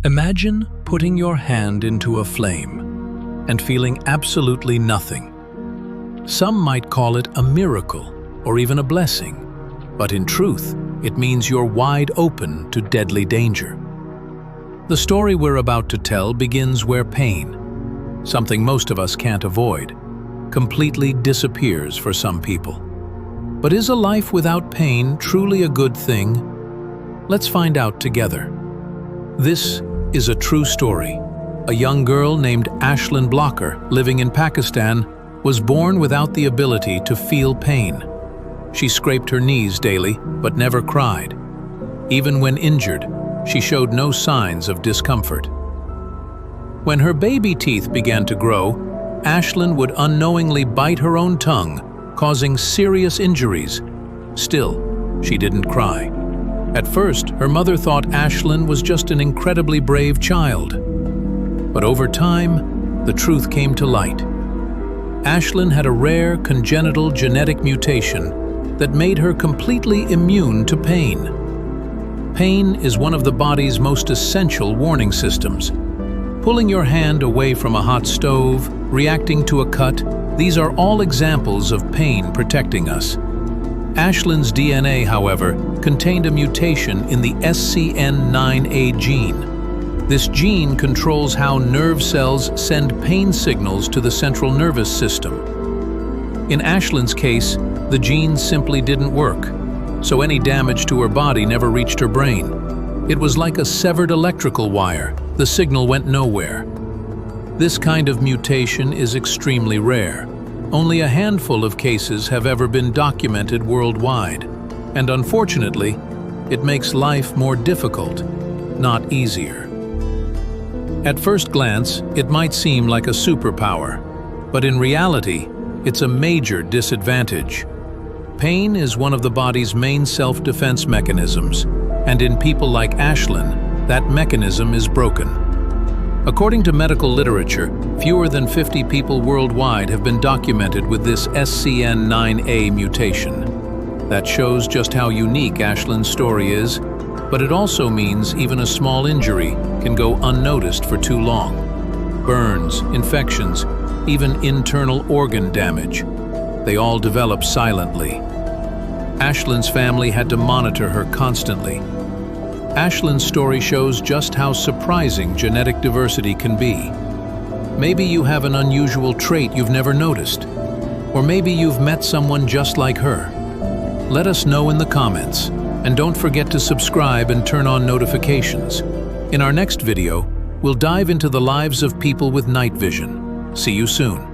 Imagine putting your hand into a flame and feeling absolutely nothing. Some might call it a miracle or even a blessing, but in truth, it means you're wide open to deadly danger. The story we're about to tell begins where pain, something most of us can't avoid, completely disappears for some people. But is a life without pain truly a good thing? Let's find out together. This is a true story. A young girl named Ashlyn Blocker, living in Pakistan, was born without the ability to feel pain. She scraped her knees daily, but never cried. Even when injured, she showed no signs of discomfort. When her baby teeth began to grow, Ashlyn would unknowingly bite her own tongue, causing serious injuries. Still, she didn't cry. At first, her mother thought Ashlyn was just an incredibly brave child. But over time, the truth came to light. Ashlyn had a rare congenital genetic mutation that made her completely immune to pain. Pain is one of the body's most essential warning systems. Pulling your hand away from a hot stove, reacting to a cut, these are all examples of pain protecting us. Ashlyn's DNA, however, contained a mutation in the SCN9A gene. This gene controls how nerve cells send pain signals to the central nervous system. In Ashlyn's case, the gene simply didn't work, so any damage to her body never reached her brain. It was like a severed electrical wire. The signal went nowhere. This kind of mutation is extremely rare. Only a handful of cases have ever been documented worldwide, and unfortunately, it makes life more difficult, not easier. At first glance, it might seem like a superpower, but in reality, it's a major disadvantage. Pain is one of the body's main self-defense mechanisms, and in people like Ashlyn, that mechanism is broken. According to medical literature, fewer than 50 people worldwide have been documented with this SCN9A mutation. That shows just how unique Ashlyn's story is, but it also means even a small injury can go unnoticed for too long. Burns, infections, even internal organ damage. They all develop silently. Ashlyn's family had to monitor her constantly. Ashlyn's story shows just how surprising genetic diversity can be. Maybe you have an unusual trait you've never noticed, or maybe you've met someone just like her. Let us know in the comments, and don't forget to subscribe and turn on notifications. In our next video, we'll dive into the lives of people with night vision. See you soon.